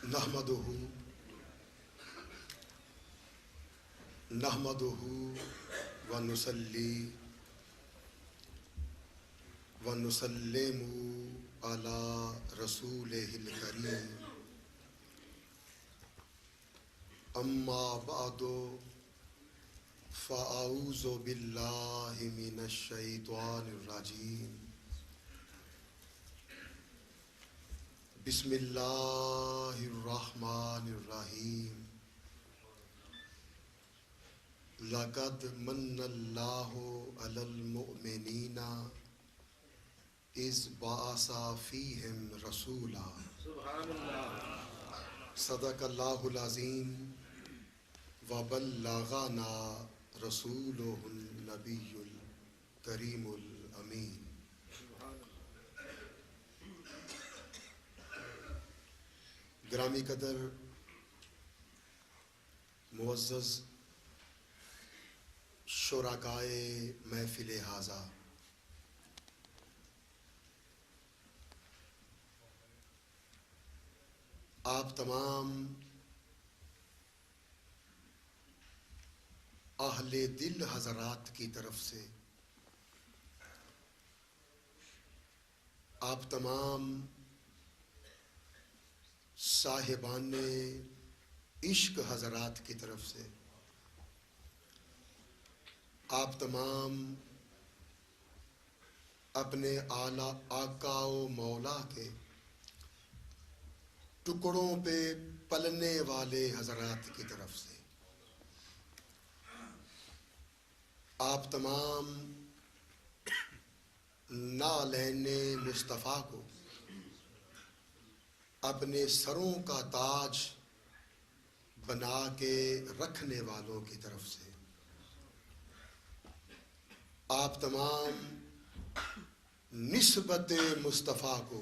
نحمدہ ونصلی ونسلم علی رسولہ الکریم اما بعد فاعوذ باللہ من الشیطان الرجیم بسم اللہ الرحمن الرحیم لقد من اللہ علی المؤمنین اذ بعث فیہم رسولا صدق اللہ العظیم وبلغنا رسولہ النبی الکریم الامین۔ گرامی قدر معزز شرکائے محفل ھذا، آپ تمام اہل دل حضرات کی طرف سے آپ تمام صاحبان عشق حضرات کی طرف سے آپ تمام اپنے اعلیٰ آقا و مولا کے ٹکڑوں پہ پلنے والے حضرات کی طرف سے آپ تمام نالین مصطفیٰ کو اپنے سروں کا تاج بنا کے رکھنے والوں کی طرف سے آپ تمام نسبت مصطفیٰ کو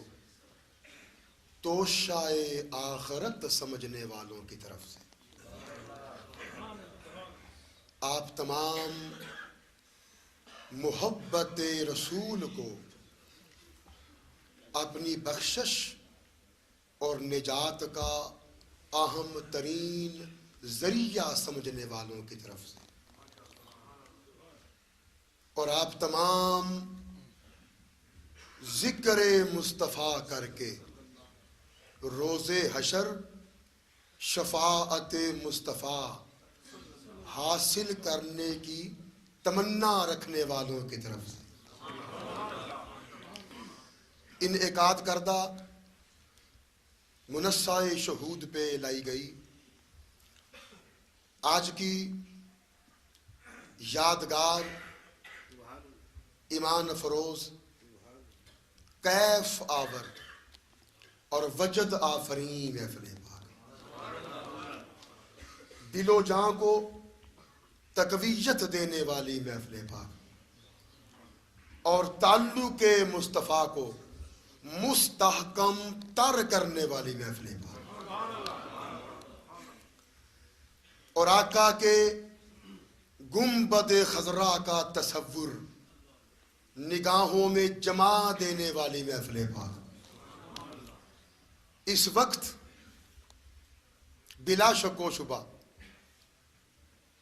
توشائے آخرت سمجھنے والوں کی طرف سے آپ تمام محبت رسول کو اپنی بخشش اور نجات کا اہم ترین ذریعہ سمجھنے والوں کی طرف سے اور آپ تمام ذکر مصطفیٰ کر کے روز حشر شفاعت مصطفیٰ حاصل کرنے کی تمنا رکھنے والوں کی طرف سے انعقاد کردہ منصہ شہود پہ لائی گئی آج کی یادگار ایمان فروز کیف آور اور وجد آفرین محفل پاک، دل و جاں کو تقویت دینے والی محفل پاک اور تعلق مصطفیٰ کو مستحکم تر کرنے والی محفل پاک اور آقا کے گنبد خضرا کا تصور نگاہوں میں جما دینے والی محفل پاک اس وقت بلا شک و شبہ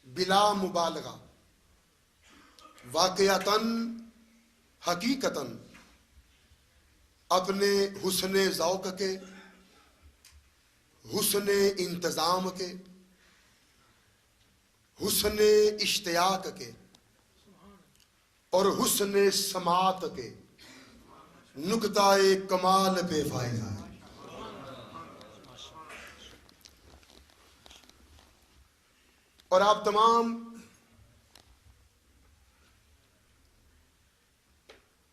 بلا مبالغہ واقعتاً حقیقتاً اپنے حسن ذوق کے، حسن انتظام کے، حسن اشتیاق کے اور حسن سماعت کے نقطہ کمال پہ فائز ہے۔ اور آپ تمام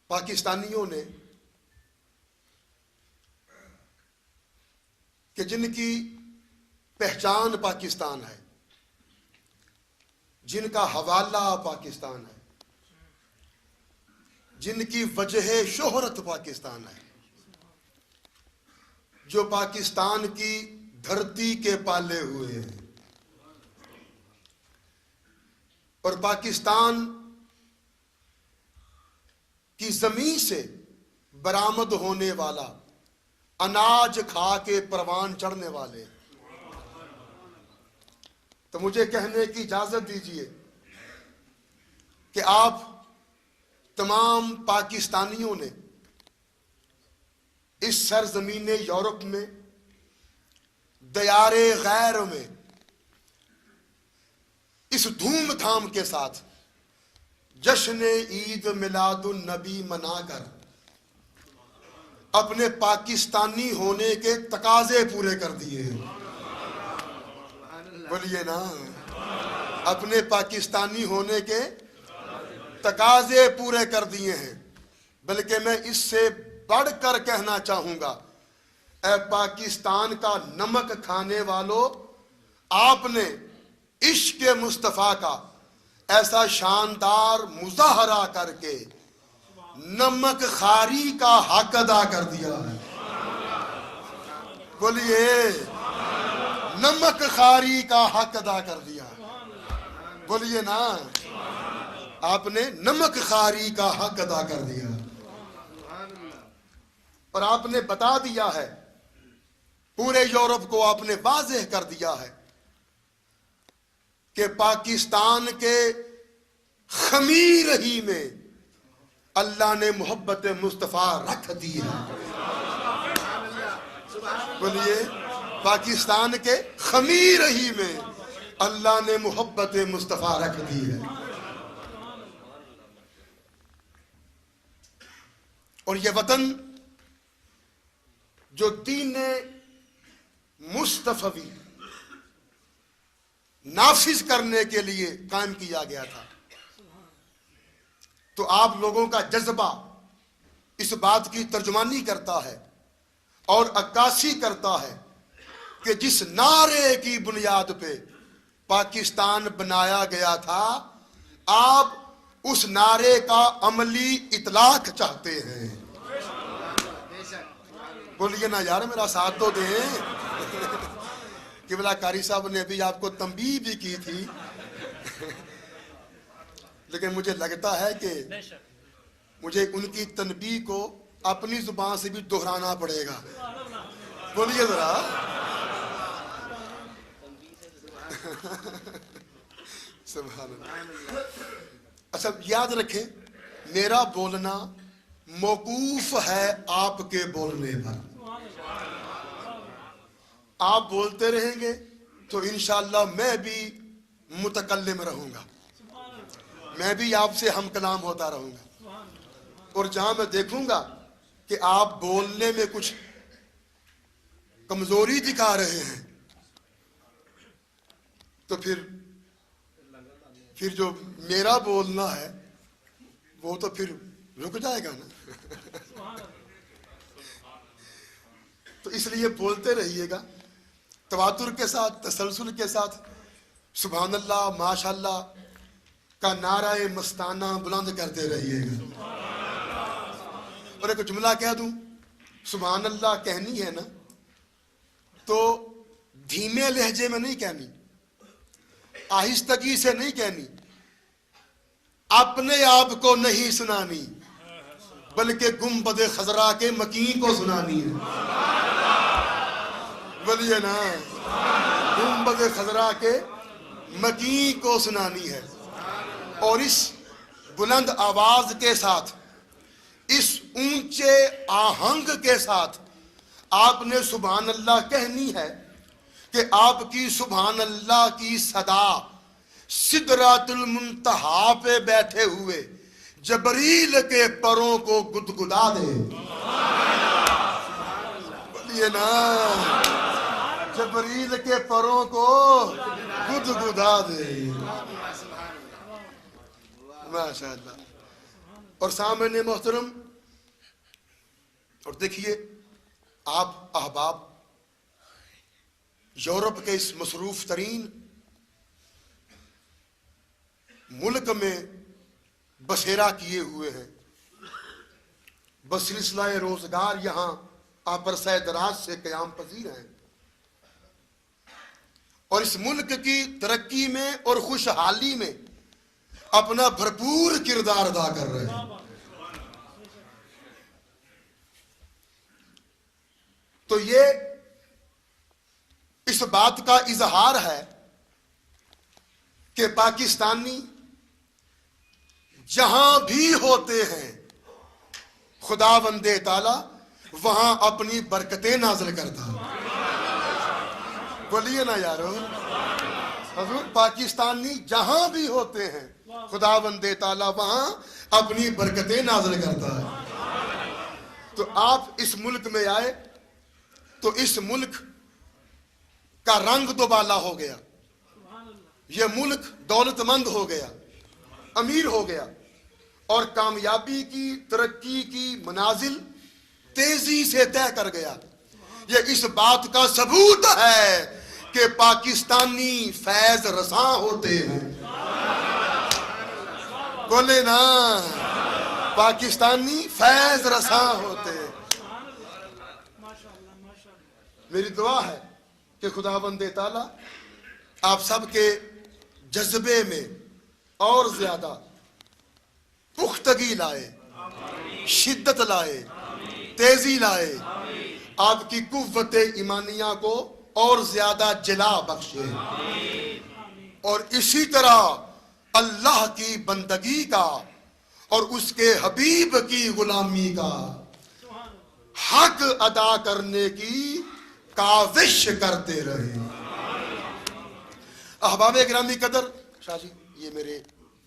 پاکستانیوں نے کہ جن کی پہچان پاکستان ہے، جن کا حوالہ پاکستان ہے، جن کی وجہ شہرت پاکستان ہے، جو پاکستان کی دھرتی کے پالے ہوئے ہیں اور پاکستان کی زمین سے برآمد ہونے والا اناج کھا کے پروان چڑھنے والے. تو مجھے کہنے کی اجازت دیجیے کہ آپ تمام پاکستانیوں نے اس سرزمین یورپ میں دیار غیر میں اس دھوم دھام کے ساتھ جشن عید میلاد النبی منا کر اپنے پاکستانی ہونے کے تقاضے پورے کر دیے ہیں. بولیے نا, اپنے پاکستانی ہونے کے تقاضے پورے کر دیے ہیں. بلکہ میں اس سے بڑھ کر کہنا چاہوں گا, اے پاکستان کا نمک کھانے والوں, آپ نے عشق مصطفیٰ کا ایسا شاندار مظاہرہ کر کے نمک خاری کا حق ادا کر دیا ہے. بولیے, نمک خاری کا حق ادا کر دیا. بولیے نا, آپ نے نمک خاری کا حق ادا کر دیا. اور آپ نے بتا دیا ہے, پورے یورپ کو آپ نے واضح کر دیا ہے کہ پاکستان کے خمیر ہی میں اللہ نے محبت مصطفیٰ رکھ دی ہے. بولیے, پاکستان کے خمیر ہی میں اللہ نے محبت مصطفیٰ رکھ دی ہے. اور یہ وطن جو دین مصطفی نافذ کرنے کے لیے قائم کیا گیا تھا, تو آپ لوگوں کا جذبہ اس بات کی ترجمانی کرتا ہے اور عکاسی کرتا ہے کہ جس نعرے کی بنیاد پہ پاکستان بنایا گیا تھا, آپ اس نعرے کا عملی اطلاق چاہتے ہیں. بولیے نا یار, میرا ساتھ تو دیں. قبلہ قاری صاحب نے ابھی آپ کو تنبیہ بھی کی تھی, لیکن مجھے لگتا ہے کہ مجھے ان کی تنبیہ کو اپنی زبان سے بھی دہرانا پڑے گا. بولیے ذرا. سبحان اللہ. اچھا یاد رکھیں, میرا بولنا موقوف ہے آپ کے بولنے پر. آپ بولتے رہیں گے تو انشاءاللہ میں بھی متکلم رہوں گا, میں بھی آپ سے ہم کلام ہوتا رہوں گا. اور جہاں میں دیکھوں گا کہ آپ بولنے میں کچھ کمزوری دکھا رہے ہیں, تو پھر جو میرا بولنا ہے وہ تو پھر رک جائے گا نا. تو اس لیے بولتے رہیے گا تواتر کے ساتھ, تسلسل کے ساتھ. سبحان اللہ, ماشاء اللہ کا نعرہ مستانہ بلند کرتے رہیے گا. اور ایک جملہ کہہ دوں, سبحان اللہ کہنی ہے نا تو دھیمے لہجے میں نہیں کہنی, آہستگی سے نہیں کہنی, اپنے آپ کو نہیں سنانی, بلکہ گنبد خضرا کے مکین کو سنانی ہے. بولیے نا, گنبد خضرا کے مکین کو سنانی ہے. اور اس بلند آواز کے ساتھ, اس اونچے آہنگ کے ساتھ آپ نے سبحان اللہ کہنی ہے کہ آپ کی سبحان اللہ کی صدا سدرۃ المنتہا پہ بیٹھے ہوئے جبریل کے پروں کو گدگدا دے. بولیے نا, جبریل کے پروں کو گدگدا دے. ماشاء اللہ. اور سامنے محترم, اور دیکھیے آپ احباب یورپ کے اس مصروف ترین ملک میں بسیرا کیے ہوئے ہیں, بسلسلہ روزگار یہاں آپ عرصہ دراز سے قیام پذیر ہیں, اور اس ملک کی ترقی میں اور خوشحالی میں اپنا بھرپور کردار ادا کر رہے ہیں. تو یہ اس بات کا اظہار ہے کہ پاکستانی جہاں بھی ہوتے ہیں خداوند تعالی وہاں اپنی برکتیں نازل کرتا ہے. بولیے نا یارو. حضور پاکستانی جہاں بھی ہوتے ہیں خداوند تعالی وہاں اپنی برکتیں نازل کرتا ہے. تو آپ اس ملک میں آئے تو اس ملک کا رنگ دوبالا ہو گیا. یہ ملک دولت مند ہو گیا, امیر ہو گیا, اور کامیابی کی, ترقی کی منازل تیزی سے طے کر گیا. یہ اس بات کا ثبوت ہے کہ پاکستانی فیض رساں ہوتے ہیں. بولے نا, پاکستانی فیض رساں ہوتے ہیں. میری دعا ہے کہ خداوند تعالی آپ سب کے جذبے میں اور زیادہ پختگی لائے, شدت لائے, تیزی لائے, آپ کی قوت ایمانیہ کو اور زیادہ جلا بخشے, اور اسی طرح اللہ کی بندگی کا اور اس کے حبیب کی غلامی کا حق ادا کرنے کی کاوش کرتے رہے. احباب گرامی قدر, شاہ جی یہ میرے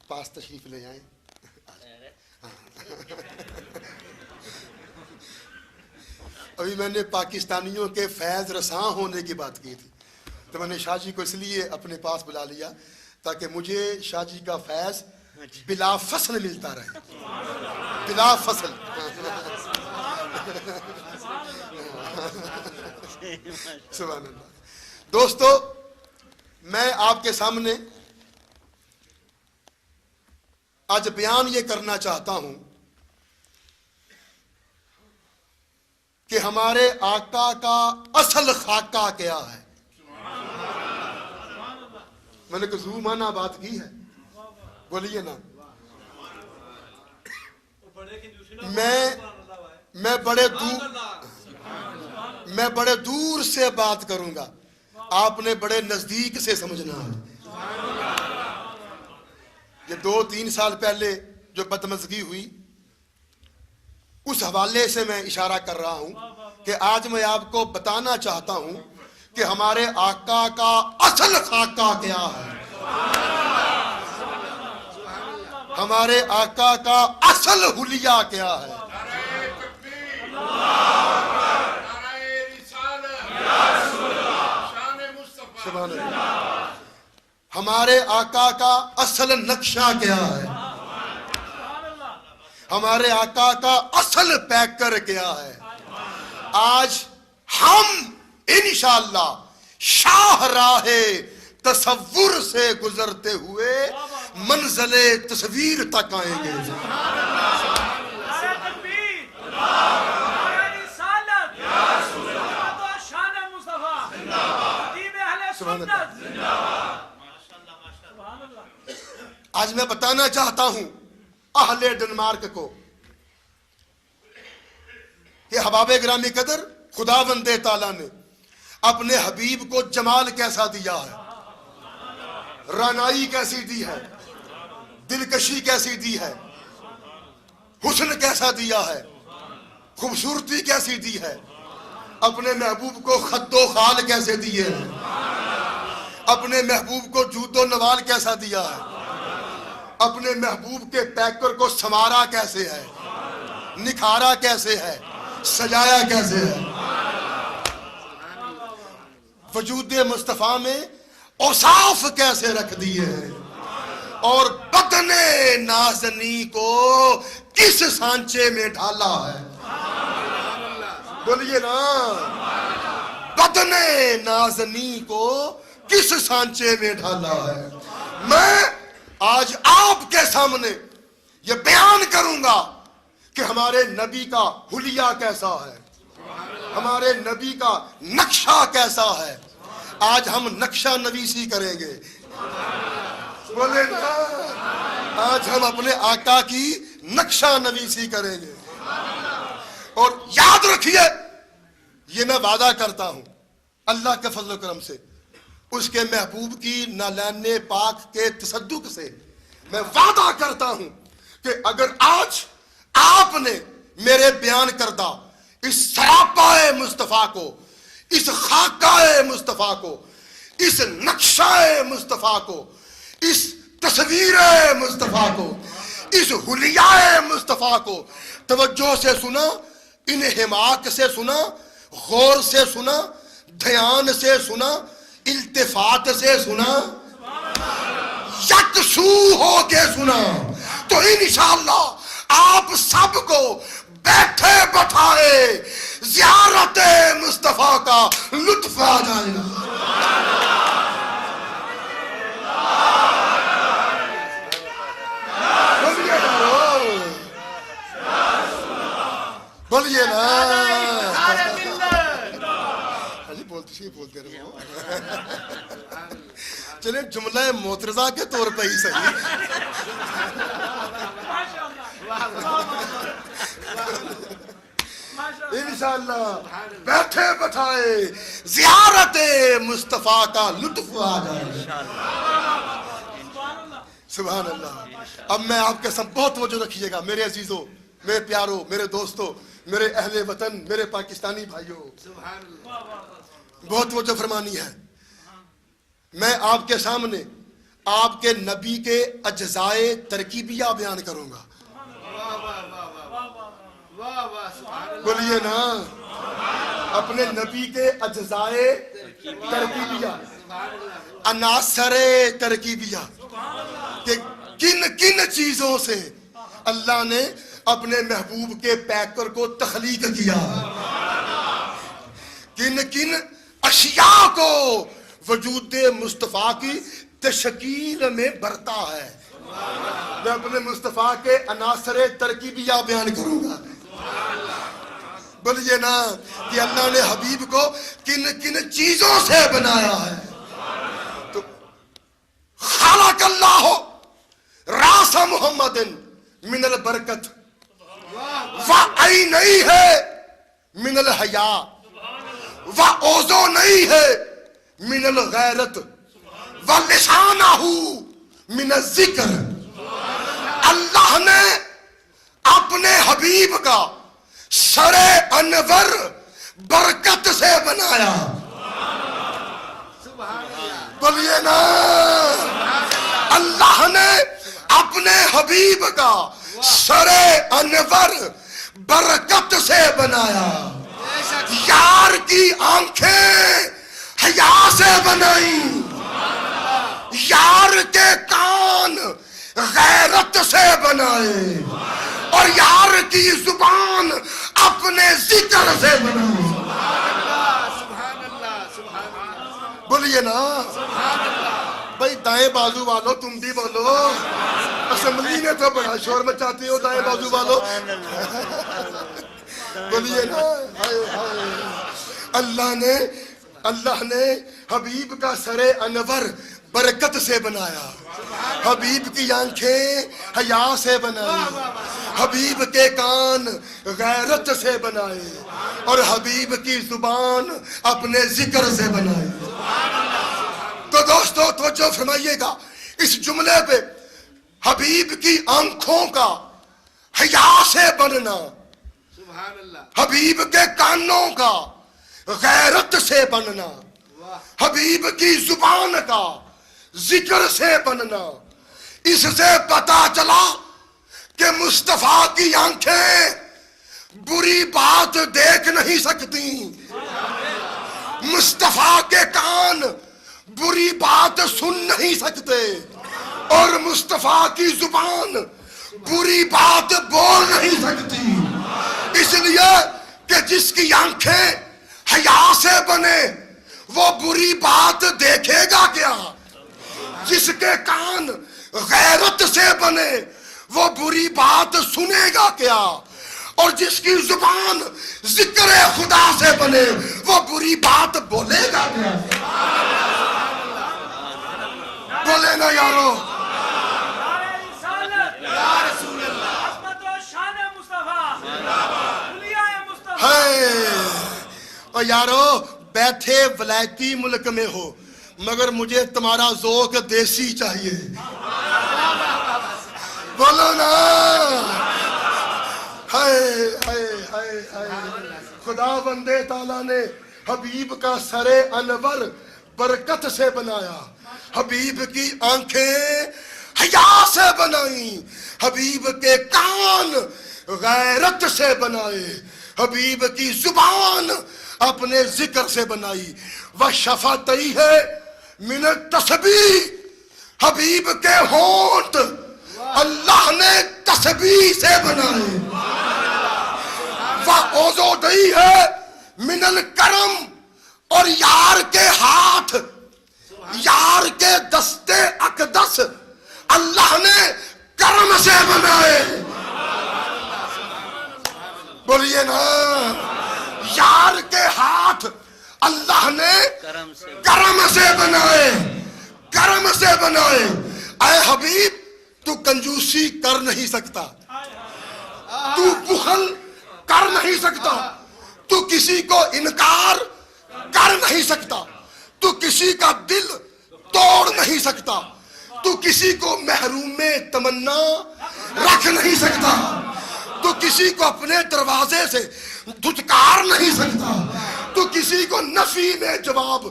پاس تشریف لے جائیں. ابھی میں نے پاکستانیوں کے فیض رساں ہونے کی بات کی تھی, تو میں نے شاہ جی کو اس لیے اپنے پاس بلا لیا تاکہ مجھے شاہ جی کا فیض بلا فصل ملتا رہے, بلا فصل. سبحان اللہ. دوستو, میں آپ کے سامنے آج بیان یہ کرنا چاہتا ہوں کہ ہمارے آقا کا اصل خاکہ کیا ہے. میں نے کچھ مانا بات کی ہے, بولیے نا. میں بڑے دور سے بات کروں گا, آپ نے بڑے نزدیک سے سمجھنا ہے. یہ 2-3 سال پہلے جو بدمزگی ہوئی اس حوالے سے میں اشارہ کر رہا ہوں کہ آج میں آپ کو بتانا چاہتا ہوں کہ ہمارے آقا کا اصل خاکہ کیا ہے, ہمارے آقا کا اصل حلیہ کیا ہے. سبحان اللہ. ہمارے آقا کا اصل نقشہ کیا ہے, ہمارے آقا کا اصل پیکر کیا ہے. آج ہم انشاءاللہ شاہراہ تصور سے گزرتے ہوئے منزل تصویر تک آئیں گے. آج میں بتانا چاہتا ہوں اہل ڈنمارک کو کہ حباب گرامی قدر خداوند تعالیٰ نے اپنے حبیب کو جمال کیسا دیا ہے, رانائی کیسی دی ہے, دلکشی کیسی دی ہے, حسن کیسا دیا ہے, خوبصورتی کیسی دی ہے, اپنے محبوب کو خد و خال کیسے دیے ہیں, اپنے محبوب کو جود و نوال کیسا دیا ہے, اپنے محبوب کے پیکر کو سنوارا کیسے ہے, نکھارا کیسے ہے, سجایا کیسے ہے. وجود مصطفیٰ میں اوصاف کیسے رکھ دیے ہیں, اور بدن نازنی کو کس سانچے میں ڈھالا ہے. بولیے نا, بدن نازنی کو کس سانچے میں ڈھالا ہے. میں آج آپ کے سامنے یہ بیان کروں گا کہ ہمارے نبی کا حلیہ کیسا ہے, ہمارے نبی کا نقشہ کیسا ہے. آج ہم نقشہ نویسی کریں گے. بولے نا, آج ہم اپنے آقا کی نقشہ نویسی کریں گے. اور یاد رکھیے یہ میں وعدہ کرتا ہوں اللہ کے فضل و کرم سے، اس کے محبوب کی نالان پاک کے تصدق سے میں وعدہ کرتا ہوں کہ اگر آج آپ نے میرے بیان کردہ اس سراپائے مصطفیٰ کو، اس خاکہ مصطفیٰ کو، اس نقشہ مصطفیٰ کو، اس تصویر مصطفیٰ کو، اس حلیہ مصطفیٰ کو توجہ سے سنا، انہماک سے سنا، غور سے سنا، دھیان سے سنا، التفات سے سنا، یکسو ہو کے سنا، تو انشاءاللہ آپ سب کو بیٹھے بٹھائے زیارت مصطفیٰ کا لطف آ جائے گا۔ بولیے نا، بولتے رہو۔ چلیں جملہ معترضہ کے طور پہ ہی صحیح، انشاءاللہ بیٹھے بٹھائے زیارت مصطفیٰ کا لطف آ جائے۔ سبحان اللہ۔ اب میں آپ کے ساتھ بہت توجہ رکھیے گا میرے عزیزوں، میرے پیاروں، میرے دوستوں، میرے اہل وطن، میرے پاکستانی بھائیوں، بہت توجہ فرمانی ہے۔ میں آپ کے سامنے آپ کے نبی کے اجزائے ترکیبیہ بیان کروں گا۔ بولیے نا، اپنے نبی کے اجزائے ترکیبیہ، عناصر ترکیبیہ، کہ کن کن چیزوں سے اللہ نے اپنے محبوب کے پیکر کو تخلیق کیا، کن کن اشیاء کو وجود مصطفیٰ کی تشکیل میں برتا ہے۔ میں اپنے مصطفیٰ کے عناصر ترکیبیہ بیان کروں گا۔ بولیے نا کہ اللہ نے حبیب کو کن کن چیزوں سے بنایا ہے۔ تو خلق اللہ راس محمد من البرکت وعینیہ من الحیاء وأذنیہ من الغیرت ولسانہ من الذکر۔ اللہ نے اپنے حبیب کا سر انور برکت سے بنایا۔ بولیے نا، اللہ نے اپنے حبیب کا سر انور برکت سے بنایا۔ یار کی آنکھیں حیا سے بنائیں، یار کے کان غیرت سے بنائے، اور یار کی زبان اپنے ذکر سے بنائے۔ بولیے نا بھائی، دائیں بازو والو تم بھی بولو، اسمبلی میں تو بڑا شور مچاتے ہو دائیں بازو والو۔ بولیے نا، اللہ نے حبیب کا سر انور برکت سے بنایا، حبیب کی آنکھیں حیا سے بنائی، حبیب کے کان غیرت سے بنائے، اور حبیب کی زبان اپنے ذکر سے بنائی۔ تو دوستو توجہ فرمائیے گا اس جملے پہ، حبیب کی آنکھوں کا حیا سے بننا، حبیب کے کانوں کا غیرت سے بننا، حبیب کی زبان کا ذکر سے بننا، اس سے پتا چلا کہ مصطفیٰ کی آنکھیں بری بات دیکھ نہیں سکتی، مصطفیٰ کے کان بری بات سن نہیں سکتے، اور مصطفیٰ کی زبان بری بات بول نہیں سکتی۔ اس لیے کہ جس کی آنکھیں حیا سے بنے وہ بری بات دیکھے گا کیا، جس کے کان غیرت سے بنے وہ بری بات سنے گا کیا، اور جس کی زبان ذکر خدا سے بنے وہ بری بات بولے گا کیا۔ بولے نا یارو، اور یارو بیٹھے ولایتی ملک میں ہو مگر مجھے تمہارا ذوق دیسی چاہیے. بولو نا. ہائے ہائے ہائے ہائے. خدا بندے تعالیٰ نے حبیب کا سر انور برکت سے بنایا, حبیب کی آنکھیں حیا سے بنائی, حبیب کے کان غیرت سے بنائے, حبیب کی زبان اپنے ذکر سے بنائی. وَشَفَتَيْهِ مِنَ التَّسْبِيحِ, حبیب کے ہونٹ اللہ نے تسبیح سے بنائے. وَأُذُنَيْهِ مِنَ الْكَرَمِ, اور یار کے ہاتھ, یار کے دستے اقدس اللہ نے کرم سے بنائے. بولیے نا. یار کے ہاتھ اللہ نے کرم سے بنائے, کرم سے بنائے. اے حبیب تو کنجوسی کر نہیں سکتا, تو بخل کر نہیں سکتا, تو کسی کو انکار کر نہیں سکتا, تو کسی کا دل توڑ نہیں سکتا, تو کسی کو محروم تمنا رکھ نہیں سکتا, تو کسی کو اپنے دروازے سے دھتکار نہیں سکتا, تو کسی کو نفی میں جواب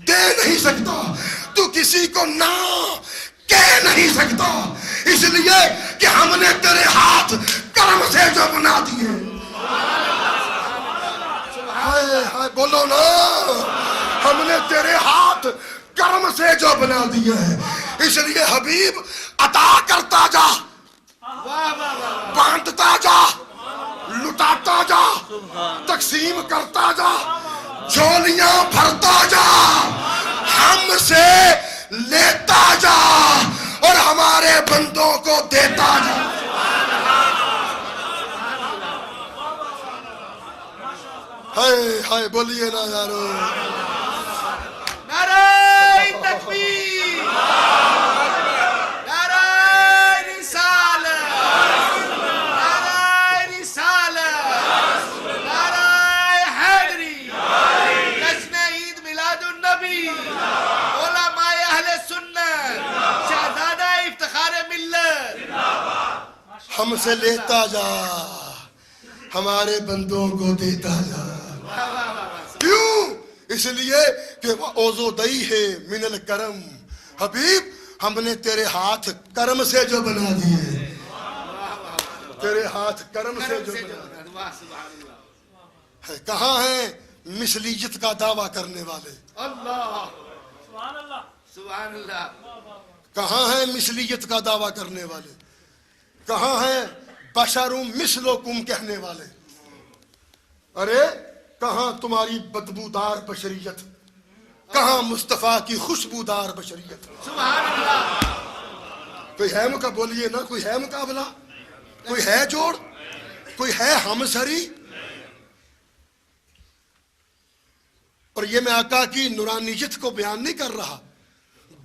دے نہیں سکتا, تو کسی کو نہ کہہ نہیں سکتا, اس لیے کہ ہم نے تیرے ہاتھ کرم سے جو بنا دیے. ہائے ہائے بولو نا. ہم نے تیرے ہاتھ کرم سے جو بنا دیے ہیں, اس لیے حبیب عطا کرتا جا, بانٹتا جا, لٹاتا جا, تقسیم کرتا جا, جھولیاں بھرتا جا, ہم سے لیتا جا اور ہمارے بندوں کو دیتا جا. ہائے ہائے بولیے نا یارو. نعرہ تکبیر, نعرہ رسالت, نعرہ رسالت, نعرہ حیدری, جشن عید میلاد النبی, علماء اہل سنت, شہزادہ افتخار ملت. ہم سے لیتا جا, ہمارے بندوں کو دیتا جا. کیوں؟ اس لیے کہ وَأُذُنَيْهِ مِنَ الْكَرَمِ, حبیب ہم نے تیرے ہاتھ کرم سے جو بنا دیے, تیرے ہاتھ کرم سے جو بنا دیے. کہاں ہیں مثلیت کا دعویٰ کرنے والے؟ اللہ سبحان اللہ. کہاں ہیں مثلیت کا دعویٰ کرنے والے؟ کہاں ہیں بشر مثلکم کہنے والے؟ ارے کہاں تمہاری بدبودار بشریت, کہاں مصطفیٰ کی خوشبودار بشریت؟ سبحان اللہ. کوئی ہے بولیے نا, کوئی ہے مقابلہ, کوئی ہے جوڑ, کوئی ہے ہمسری؟ اور یہ میں آقا کی نورانیت کو بیان نہیں کر رہا,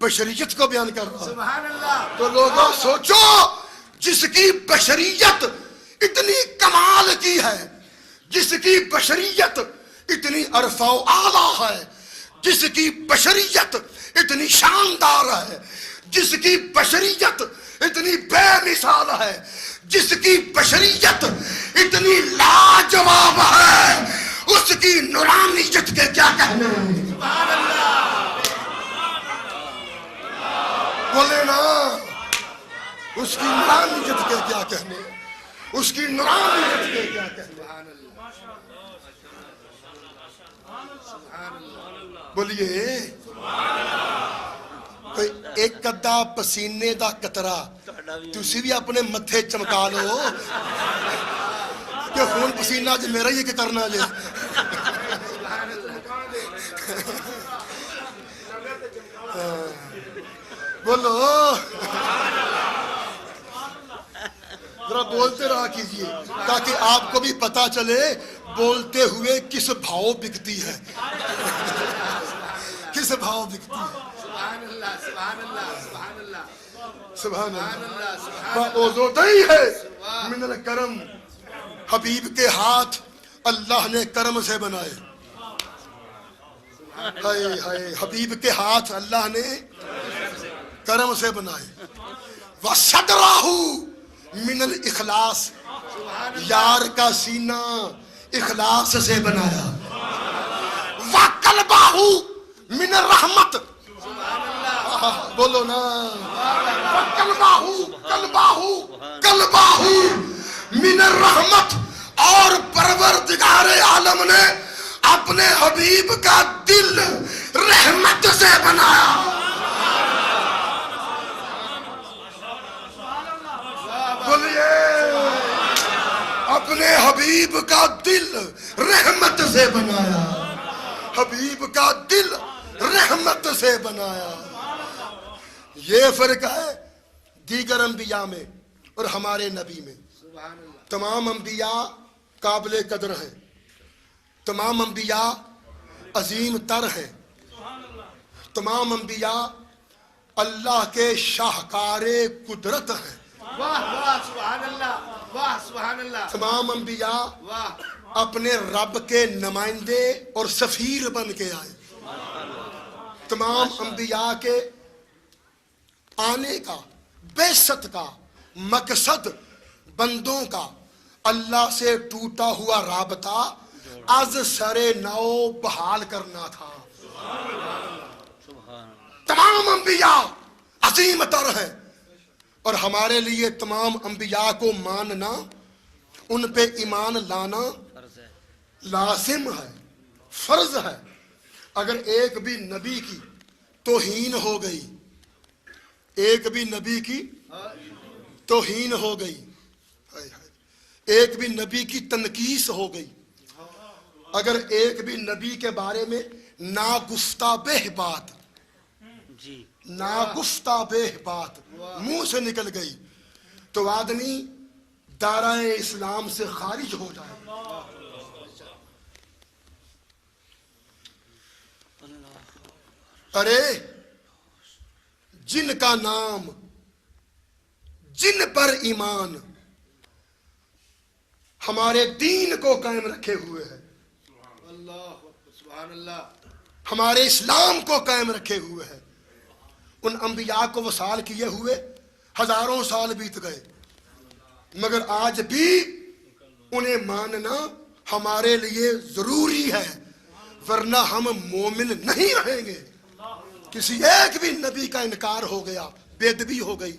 بشریت کو بیان کر رہا. سبحان اللہ. تو لوگوں سوچو, جس کی بشریت اتنی کمال کی ہے, جس کی بشریت اتنی عرفہ و اعلیٰ ہے, جس کی بشریت اتنی شاندار ہے, جس کی بشریت اتنی بے مثال ہے, جس کی بشریت اتنی لاجواب ہے, اس کی نورانیت کے کیا کہنے ہیں؟ سبحان اللہ. بولے نا. اس کی نورانیت کے کیا کہنے, اس کی نورانیت کے کیا کہنے. بولیے. کوئی ایک ادھا پسینے دا قطرہ تسی بھی اپنے متھے چمکا لو کہ خون پسینہ جو میرا ہی کہ کرنا جے. بولو ذرا بولتے رہا کیجئے تاکہ آپ کو بھی پتا چلے بولتے ہوئے کس بھاؤ بکتی ہے, کس بھاؤ بکتی ہے. سبحان اللہ. سبحان اللہ. سبحان اللہ. سبحان اللہ. اللہ. وَأُذُنَيْهِ مِنَ الْكَرَمِ, حبیب کے ہاتھ اللہ نے کرم سے بنائے. ہائے ہائے حبیب کے ہاتھ اللہ نے کرم سے بنائے. وَصَدْرَهُ مِنَ الْإِخْلَاصِ, یار کا سینہ اخلاص سے بنایا. وَقَلْبَهُ مِنَ الرَّحْمَةِ, بولو نا, قلبہ من الرحمت, اور پروردگار عالم نے اپنے حبیب کا دل رحمت سے بنایا. بولیے, اپنے حبیب کا دل رحمت سے بنایا. حبیب کا دل رحمت سے بنایا. یہ فرق ہے دیگر انبیاء میں اور ہمارے نبی میں. تمام انبیاء قابل قدر ہیں, تمام انبیاء عظیم تر ہیں, تمام انبیاء اللہ کے شاہکار قدرت ہیں. واہ واہ سبحان اللہ, واہ سبحان اللہ. تمام انبیاء واہ اپنے رب کے نمائندے اور سفیر بن کے آئے. تمام انبیاء کے آنے کا, بعثت کا مقصد بندوں کا اللہ سے ٹوٹا ہوا رابطہ از سر نو بحال کرنا تھا. تمام انبیاء عظیم تر ہیں, اور ہمارے لیے تمام انبیاء کو ماننا, ان پہ ایمان لانا لازم ہے, فرض ہے. اگر ایک بھی نبی کی توہین ہو گئی, ایک بھی نبی کی توہین ہو گئی, ایک بھی نبی کی تنقیص ہو گئی, اگر ایک بھی نبی کے بارے میں ناگفتہ بہ بات, ناگفتہ بہ بات منہ سے نکل گئی, تو آدمی دائرہ اسلام سے خارج ہو جائے. ارے جن کا نام, جن پر ایمان ہمارے دین کو قائم رکھے ہوئے ہے, اللہ سبحان اللہ, ہمارے اسلام کو قائم رکھے ہوئے ہے, ان انبیاء کو وصال کیے ہوئے ہزاروں سال بیت گئے, مگر آج بھی انہیں ماننا ہمارے لیے ضروری ہے, ورنہ ہم مومن نہیں رہیں گے. کسی ایک بھی نبی کا انکار ہو گیا, بے ادبی ہو گئی,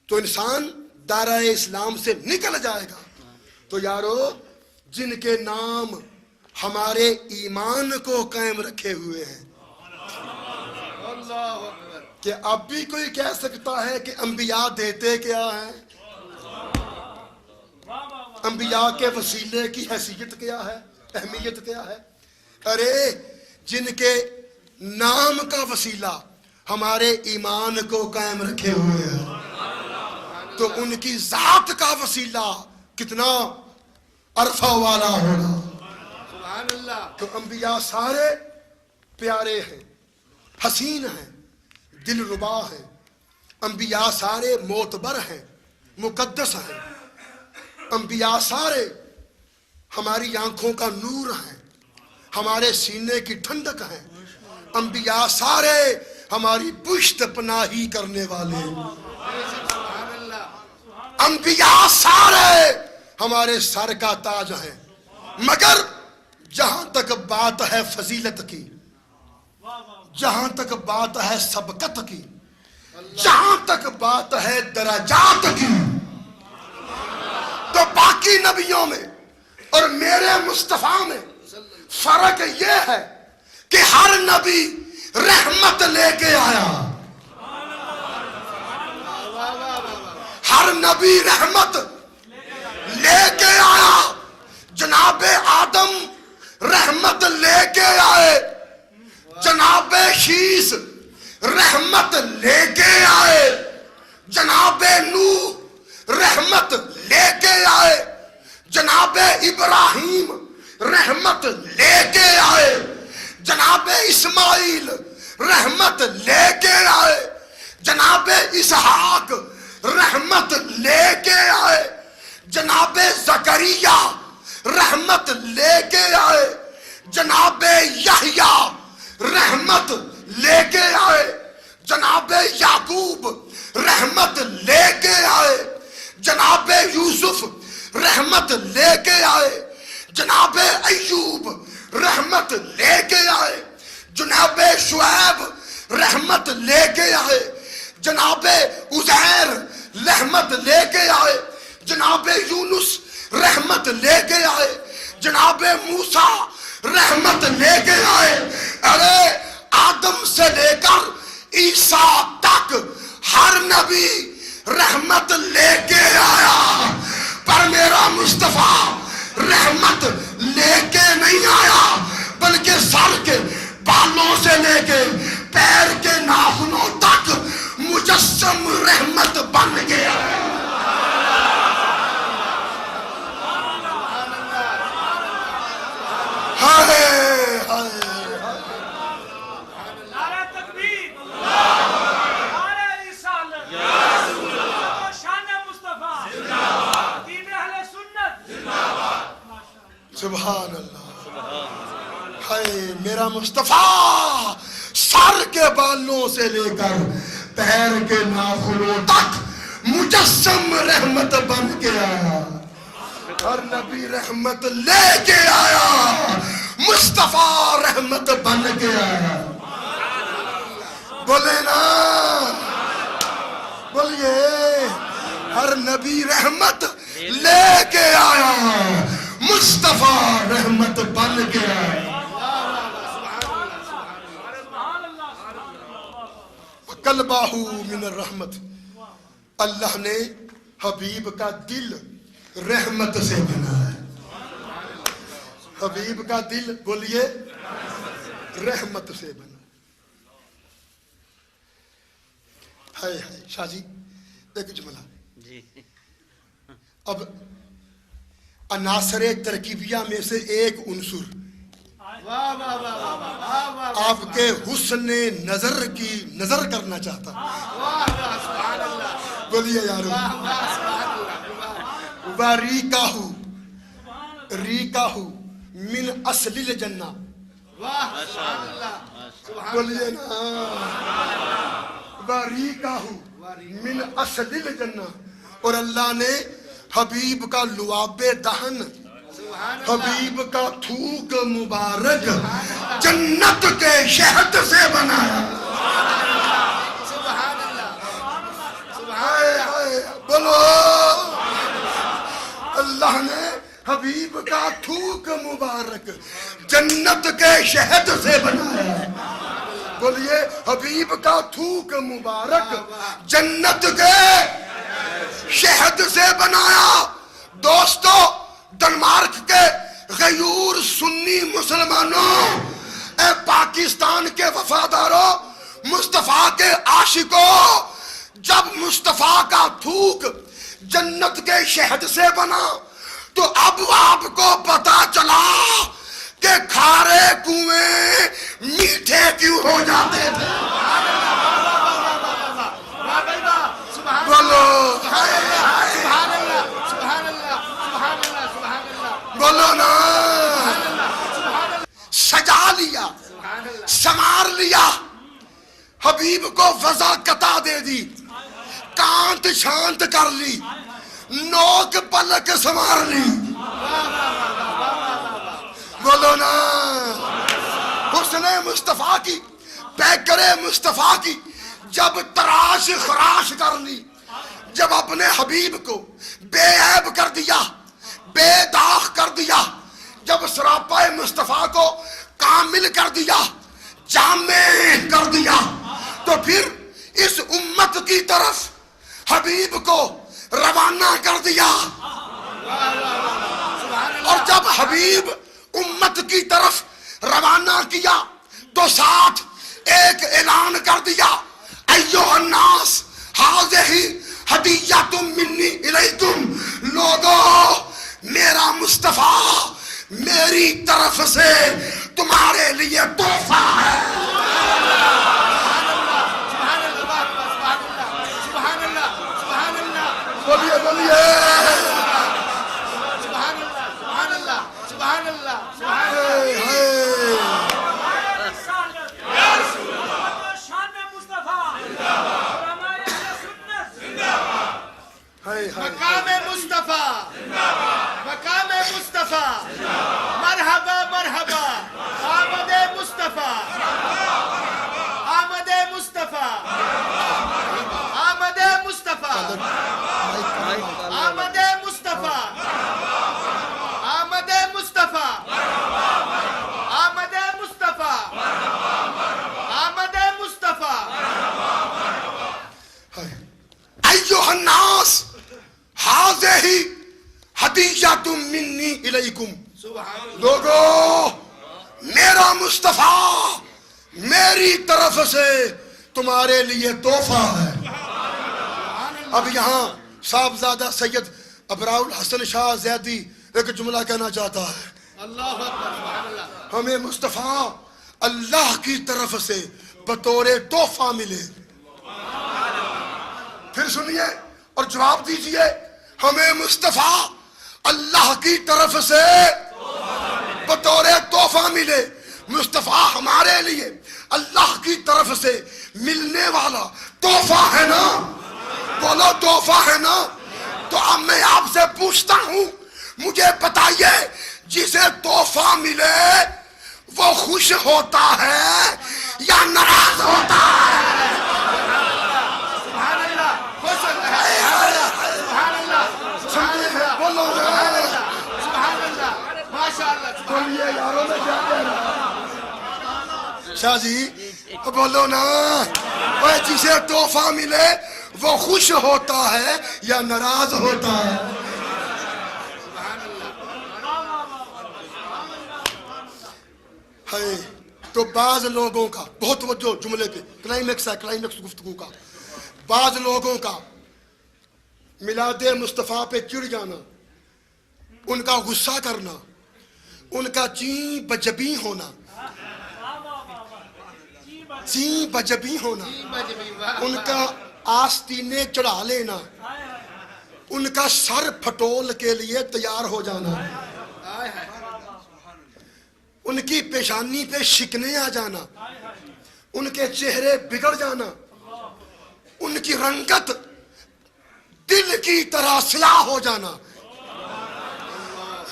تو انسان دائرہ اسلام سے نکل جائے گا. تو یارو, جن کے نام ہمارے ایمان کو قائم رکھے ہوئے ہیں, اللہ اکبر. کہ اب بھی کوئی کہہ سکتا ہے کہ انبیاء دیتے کیا ہیں, انبیاء کے وسیلے کی حیثیت کیا ہے, اہمیت کیا ہے؟ ارے جن کے نام کا وسیلہ ہمارے ایمان کو قائم رکھے ہوئے ہیں, تو ان کی ذات کا وسیلہ کتنا عرفہ والا ہوگا. سبحان اللہ. تو انبیاء سارے پیارے ہیں, حسین ہیں, دل ربا ہیں. انبیاء سارے معتبر ہیں, مقدس ہیں. انبیاء سارے ہماری آنکھوں کا نور ہیں, ہمارے سینے کی ٹھنڈک ہیں. انبیاء سارے ہماری پشت پناہی کرنے والے. سبحان اللہ. انبیاء سارے ہمارے سر کا تاج ہیں. مگر جہاں تک بات ہے فضیلت کی, جہاں تک بات ہے سبقت کی, جہاں تک بات ہے درجات کی, تو باقی نبیوں میں اور میرے مصطفیٰ میں فرق یہ ہے کہ ہر نبی رحمت لے کے آیا. ہر نبی رحمت لے کے آیا. جناب آدم رحمت لے کے آئے, جناب شیس رحمت لے کے آئے, جناب نوح رحمت لے کے آئے, جناب ابراہیم رحمت لے کے آئے, جناب اسماعیل رحمت لے کے آئے, جناب اسحاق رحمت لے کے آئے, جناب زکریا رحمت لے کے آئے, جناب یحییٰ رحمت لے کے آئے جناب یعقوب، رحمت لے کے آئے جناب یوسف، رحمت لے کے آئے جناب ایوب، رحمت لے کے آئے جناب شعیب، رحمت لے کے آئے جناب عزیر، رحمت لے کے آئے جناب یونس، رحمت لے کے آئے جناب موسیٰ، رحمت لے کے آئے. ارے آدم سے لے کر عیسیٰ تک ہر نبی رحمت لے کے آیا، پر میرا مصطفیٰ رحمت لے کے نہیں آیا، بلکہ سر کے بالوں سے لے کے پیر کے ناخنوں تک مجسم رحمت بن گیا. سبحان اللہ. ہائے میرا مصطفیٰ سر کے بالوں سے لے کر پیر کے ناخنوں تک مجسم رحمت بن کے آیا. ہر نبی رحمت لے کے آیا، مصطفیٰ رحمت بن کے آیا. بولے نا، بولیے ہر نبی رحمت لے کے آیا، مصطفیٰ رحمت بن کے آیا. قلبہ من الرحمت، اللہ نے حبیب کا دل رحمت سے بنایا. حبیب کا دل بولیے رحمت سے بنا. ہائے ہائے شاہ جی ایک جملہ، اب عناصر ترکیبیہ میں سے ایک عنصر آپ کے حسن نظر کی نظر کرنا چاہتا. بولیے یارو، وَرِيقَهُ من اصل الجنہ. بولیے نا، وَرِيقَهُ من اصل الجنہ. اور اللہ نے حبیب کا لعاب دہن، حبیب کا تھوک مبارک جنت کے شہد سے بنایا. بولو، اللہ نے حبیب کا تھوک مبارک جنت کے شہد سے بنایا. بولیے حبیب کا تھوک مبارک جنت کے شہد سے بنایا. دوستو، ڈنمارک کے غیور سنی مسلمانوں، اے پاکستان کے وفاداروں، مصطفیٰ کے عاشقوں، جب مصطفیٰ کا تھوک جنت کے شہد سے بنا تو اب آپ کو پتا چلا کہ کھارے کنویں میٹھے کیوں ہو جاتے تھے. بولو بولو نا. سجا لیا، سمار لیا، حبیب کو وضع قطع دے دی، کانت شانت کر لی، نوک پلک سمار لی. بولو نا. حسن مصطفیٰ کی، پیکر مصطفیٰ کی جب تراش خراش کر لی، جب اپنے حبیب کو بے عیب کر دیا، بے داغ کر دیا، جب سراپا مصطفیٰ کو کامل کر دیا، جامع کر دیا، تو پھر اس امت کی طرف حبیب کو روانہ کر دیا. اور جب حبیب امت کی طرف روانہ کیا تو ساتھ ایک اعلان کر دیا، ایھا الناس ھذہ ھدیۃ منی الیکم. لوگو، میرا مصطفیٰ میری طرف سے تمہارے لیے تحفہ ہے. بولیے بولیے آمد مصطفیٰ آمد مصطفیٰ آمد مصطفیٰ آمد مصطفیٰ ایھا الناس ھذہ ھدیۃ منی الیکم. لوگو میرا مصطفیٰ میری طرف سے تمہارے لیے تحفہ ہے. اب یہاں صاحبزادہ سید ابراء الحسن شاہ زیدی ایک جملہ کہنا چاہتا ہے. اللہ اکبر سبحان اللہ. ہمیں مصطفیٰ اللہ کی طرف سے بطور تحفہ ملے. پھر سنیے اور جواب دیجئے. ہمیں مصطفیٰ اللہ کی طرف سے بطور تحفہ ملے. مصطفیٰ ہمارے لیے اللہ کی طرف سے ملنے والا تحفہ ہے نا. بولو تحفہ ہے نا. تو اب میں آپ سے پوچھتا ہوں, مجھے بتائیے جسے تحفہ ملے وہ خوش ہوتا ہے یا ناراض ہوتا ہے؟ سبحان اللہ. خوش ہوتا ہے. سبحان اللہ. بولو سبحان اللہ. ماشاء اللہ. بولیے یاروں میں کیا کہہ رہا شاہ جی, بولو نا. اور جسے تحفہ ملے وہ خوش ہوتا ہے یا ناراض ہوتا ہے؟ ہے تو بعض لوگوں کا, بہت توجہ جملے پہ, کلائمیکس ہے, کلائمیکس گفتگو کا. بعض لوگوں کا میلاد مصطفیٰ پہ چڑ جانا, ان کا غصہ کرنا, ان کا چیں بجبی ہونا, چیں بجبی ہونا, ان کا آستینے چڑھا لینا, ان کا سر پھٹول کے لیے تیار ہو جانا, ان کی پیشانی پہ شکنے آ جانا, ان کے چہرے بگڑ جانا, ان کی رنگت دل کی طرح سیاہ ہو جانا.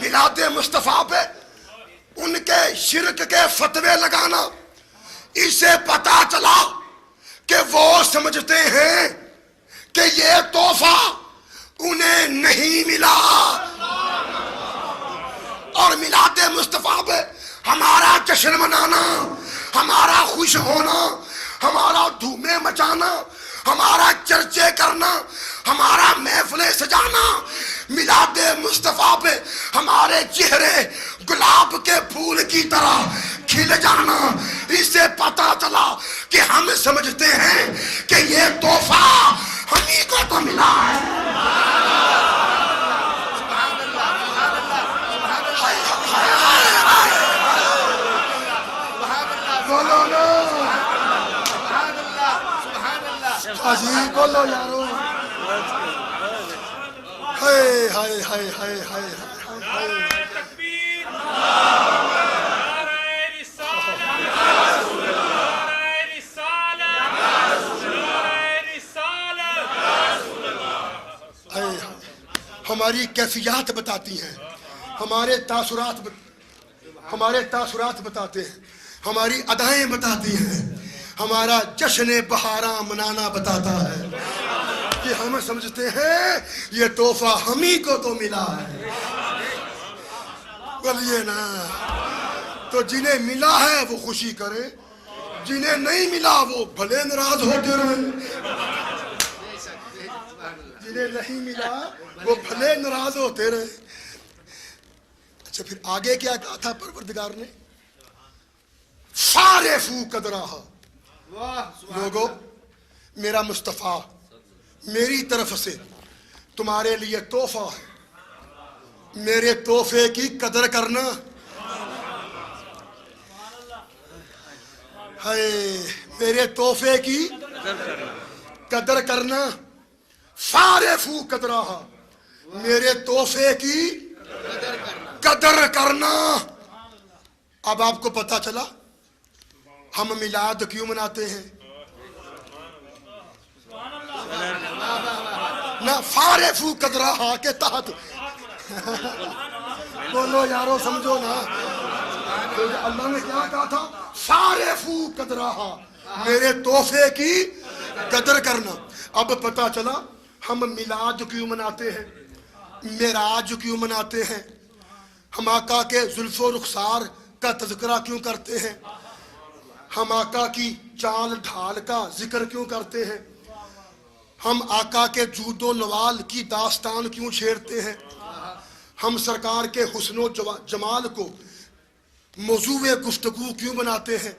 میلاد مصطفیٰ پہ ان کے شرک کے فتوے لگانا, اس سے پتا چلا کہ وہ سمجھتے ہیں کہ یہ تحفہ انہیں نہیں ملا. اور میلاد مصطفیٰ پہ ہمارا جشن منانا, ہمارا خوش ہونا, ہمارا دھومیں مچانا, ہمارا چرچے کرنا, ہمارا محفلیں سجانا, میلاد مصطفیٰ پہ ہمارے چہرے گلاب کے پھول کی طرح کھل جانا, اس سے پتا چلا کہ ہم سمجھتے ہیں کہ یہ تحفہ ہمیں کو تو ملا ہے. بولو نا عزیز, بولو یارو. ہائے ہائے ہائے ہائے ہائے ہائے. ہماری کیفیات بتاتی ہیں, ہمارے تاثرات بتاتے ہیں, ہماری ادائیں بتاتی ہیں, ہمارا جشن بہاراں منانا بتاتا ہے کہ ہم سمجھتے ہیں یہ تحفہ ہمیں کو تو ملا ہے. بولیے نا. تو جنہیں ملا ہے وہ خوشی کرے, جنہیں نہیں ملا وہ بھلے ناراض ہوتے رہیں. جنہیں نہیں ملا وہ بھلے ناراض ہوتے رہے. اچھا پھر آگے کیا کہا تھا پروردگار نے؟ فارفو قدرہا. لوگو میرا مصطفیٰ میری طرف سے تمہارے لیے تحفہ ہے, میرے تحفے کی قدر کرنا. ہے میرے تحفے کی قدر کرنا. فارفو قدرہا, میرے تحفے کی قدر کرنا. اب آپ کو پتا چلا ہم میلاد کیوں مناتے ہیں. نہ فارفو قدرہا کے تحت. بولو یارو سمجھو نا, اللہ نے کیا کہا تھا؟ فارفو قدرہا, میرے تحفے کی قدر کرنا. اب پتا چلا ہم میلاد کیوں مناتے ہیں؟ معراج کیوں مناتے ہیں؟ ہم آقا کے زلف و رخسار کا تذکرہ کیوں کرتے ہیں؟ ہم آقا کی چال ڈھال کا ذکر کیوں کرتے ہیں؟ ہم آقا کے جود و نوال کی داستان کیوں چھیڑتے ہیں؟ ہم سرکار کے حسن و جمال کو موضوع گفتگو کیوں بناتے ہیں؟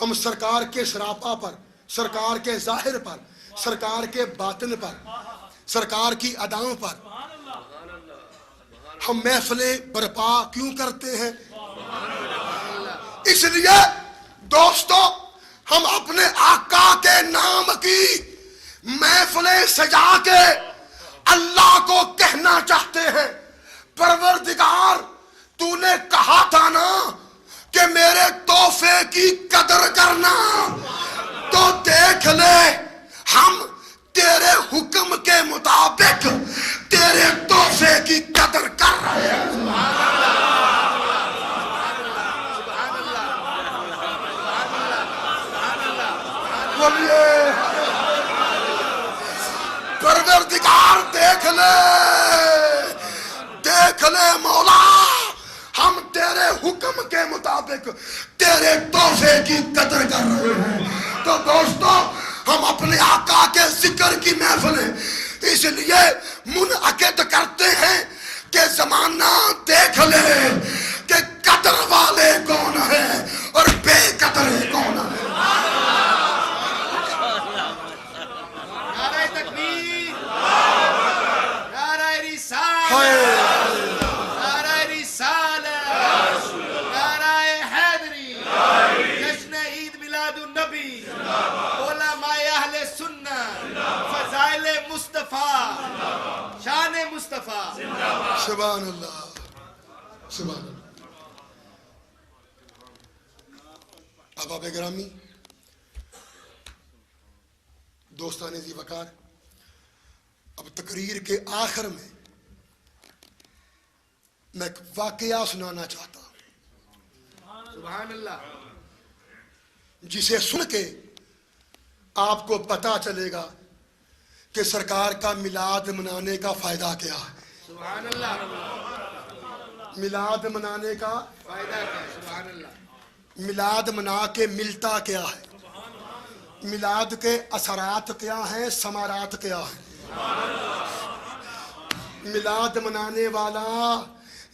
ہم سرکار کے سراپا پر، سرکار کے ظاہر پر، سرکار کے باطن پر، سرکار کی اداؤں پر ہم محفلیں برپا کیوں کرتے ہیں؟ اس لیے دوستو، ہم اپنے آقا کے نام کی محفلیں سجا کے اللہ کو کہنا چاہتے ہیں، پروردگار تو نے کہا تھا نا کہ میرے تحفے کی قدر کرنا، تو دیکھ لے ہم تیرے حکم کے مطابق تیرے تحفے کی قدر کر رہے ہیں۔ بولیے پروردگار، دیکھ لے مولا، ہم تیرے حکم کے مطابق تیرے تحفے کی قدر کر رہے ہیں۔ تو دوستو، ہم اپنے آقا کے ذکر کی محفلیں اس لیے منعقد کرتے ہیں کہ زمانہ دیکھ لے کہ قدر والے کون ہیں اور بے قدر کون ہیں۔ نعرہ تکبیر، نعرہ رسالت، نعرہ رسالت، نعرہ حیدری، جشن عید میلاد النبی، علماء اہل سنت، فضائل مصطفیٰ، شان مصطفیٰ۔ سبحان اللہ، سبحان اللہ۔ احباب گرامی، دوستان ذی وقار، اب تقریر کے آخر میں میں ایک واقعہ سنانا چاہتا ہوں سبحان اللہ، جسے سن کے آپ کو پتا چلے گا کہ سرکار کا میلاد منانے کا فائدہ کیا ہے۔ سبحان اللہ، میلاد منانے کا فائدہ کیا ہے؟ سبحان اللہ، میلاد منا کے ملتا کیا ہے، میلاد کے اثرات کیا ہیں، ثمرات کیا ہیں۔ میلاد منانے والا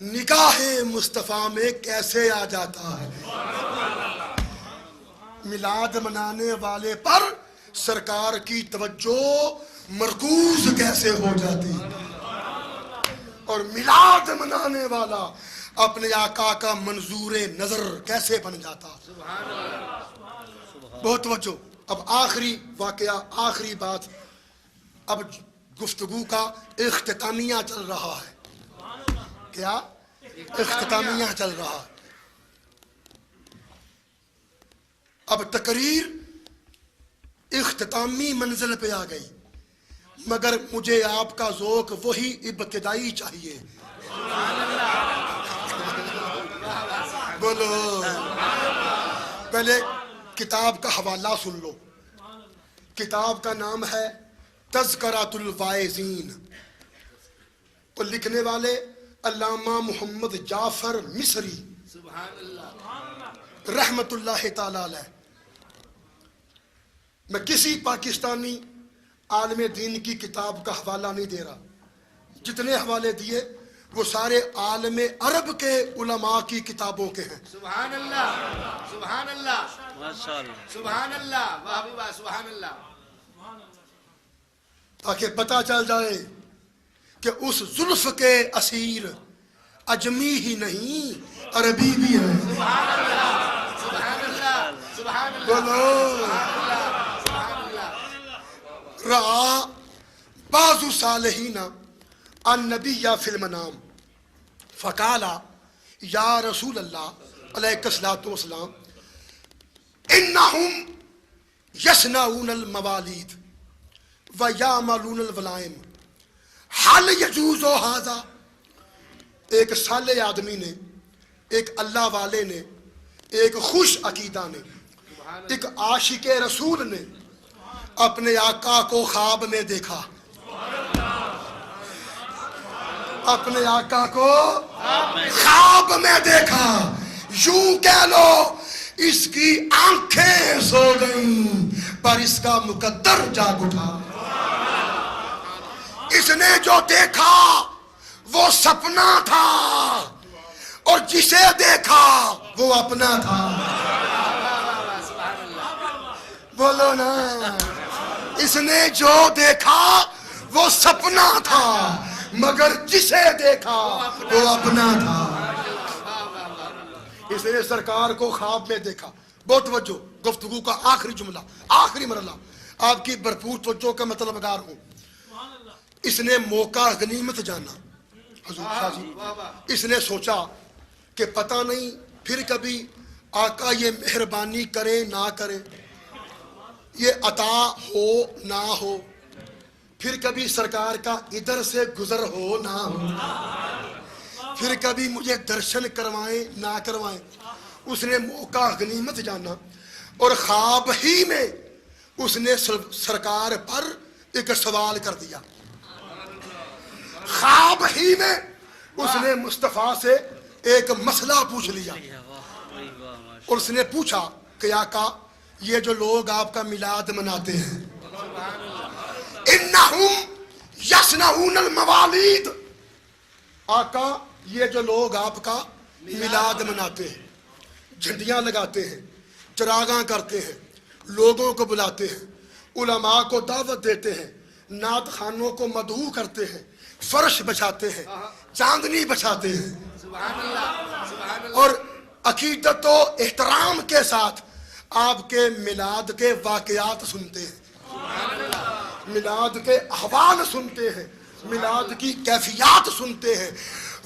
نگاہ مصطفیٰ میں کیسے آ جاتا ہے، میلاد منانے والے پر سرکار کی توجہ مرکوز کیسے ہو جاتی، اور میلاد منانے والا اپنے آقا کا منظور نظر کیسے بن جاتا۔ بہت توجہ۔ اب آخری واقعہ، آخری بات، اب گفتگو کا اختتامیہ چل رہا ہے۔ کیا اختتامیہ چل رہا ہے؟ اب تقریر اختتامی منزل پہ آ گئی، مگر مجھے آپ کا ذوق وہی ابتدائی چاہیے۔ بولو، پہلے کتاب کا حوالہ سن لو۔ کتاب کا نام ہے تذکرۃ الواعظین، اور لکھنے والے علامہ محمد جعفر مصری سبحان اللہ، رحمت اللہ تعالی علیہ۔ میں کسی پاکستانی عالم دین کی کتاب کا حوالہ نہیں دے رہا، جتنے حوالے دیے وہ سارے عالم عرب کے علماء کی کتابوں کے ہیں۔ سبحان اللہ، سبحان اللہ، سبحان اللہ، واہ بھی واہ، سبحان اللہ، تاکہ پتہ چل جائے کہ اس زلف کے اسیر اجمی ہی نہیں عربی بھی ہے۔ سبحان اللہ، سبحان اللہ، سبحان اللہ، بولو، سبحان اللہ، سبحان اللہ۔ رعا بعض صالحین النبی فی المنام فقالا یا رسول اللہ علیہ الصلوۃ والسلام انہم یصنعون الموالید ویعملون الولائم حل یجوز ھذا۔ ایک صالح آدمی نے، ایک اللہ والے نے، ایک خوش عقیدہ نے، ایک عاشق رسول نے اپنے آقا کو خواب میں دیکھا، اپنے آقا کو خواب میں دیکھا، یوں کہہ لو اس کی آنکھیں سو گئیں پر اس کا مقدر جاگ اٹھا۔ اس نے جو دیکھا وہ سپنا تھا اور جسے دیکھا وہ اپنا تھا۔ بولو نا، اس نے جو دیکھا وہ سپنا تھا مگر جسے دیکھا وہ اپنا تھا۔ اس نے سرکار کو خواب میں دیکھا۔ بہت توجہ، گفتگو کا آخری جملہ، آخری مرحلہ، آپ کی بھرپور توجہ کا مطلب گار ہوں۔ اس نے موقع غنیمت جانا، حضور شاہ جی، اس نے سوچا کہ پتہ نہیں پھر کبھی آقا یہ مہربانی کرے نہ کرے، یہ عطا ہو نہ ہو، پھر کبھی سرکار کا ادھر سے گزر ہو نہ ہو، پھر کبھی مجھے درشن کروائیں نہ کروائیں۔ اس نے موقع غنیمت جانا اور خواب ہی میں اس نے سرکار پر ایک سوال کر دیا۔ خواب ہی میں اس نے مصطفیٰ سے ایک مسئلہ پوچھ لیا اور اس نے پوچھا کہ آقا یہ جو لوگ آپ کا میلاد مناتے ہیں، انہم یصنعون الموالید، آقا یہ جو لوگ آپ کا میلاد مناتے ہیں، جھنڈیاں لگاتے ہیں، چراغاں کرتے ہیں، لوگوں کو بلاتے ہیں، علماء کو دعوت دیتے ہیں، نعت خانوں کو مدعو کرتے ہیں، فرش بچھاتے ہیں، چاندنی بچھاتے ہیں، اور عقیدت و احترام کے ساتھ آپ کے میلاد کے واقعات سنتے ہیں، میلاد کے احوال سنتے ہیں، میلاد کی کیفیات سنتے ہیں،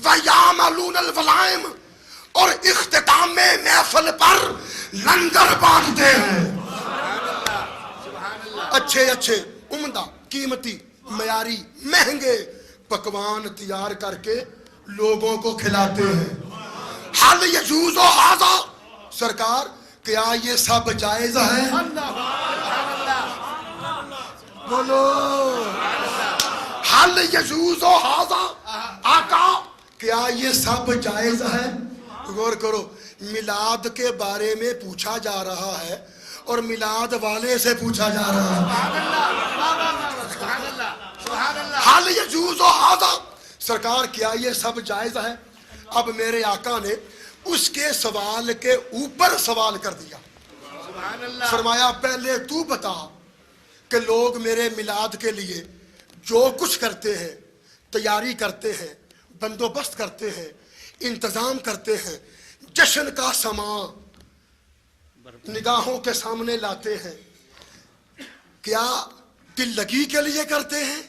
وَيَعْمَلُونَ الْوَلَائِمَ، اور اختتام میں محفل پر لنگر بانٹتے ہیں، اچھے اچھے عمدہ قیمتی معیاری مہنگے پکوان تیار کر کے لوگوں کو کھلاتے ہیں۔ حل یجوز ھذا، سرکار کیا یہ سب جائز ہے؟ بولو، حل یجوز ھذا، آقا کیا یہ سب جائز ہے؟ غور کرو، میلاد کے بارے میں پوچھا جا رہا ہے اور میلاد والے سے پوچھا جا رہا ہے۔ حل یجوز ھذا، سرکار کیا یہ سب جائز ہے؟ اب میرے آقا نے اس کے سوال کے اوپر سوال کر دیا، فرمایا پہلے تو بتا کہ لوگ میرے میلاد کے لیے جو کچھ کرتے ہیں، تیاری کرتے ہیں، بندوبست کرتے ہیں، انتظام کرتے ہیں، جشن کا سماں نگاہوں کے سامنے لاتے ہیں، کیا دل لگی کے لیے کرتے ہیں،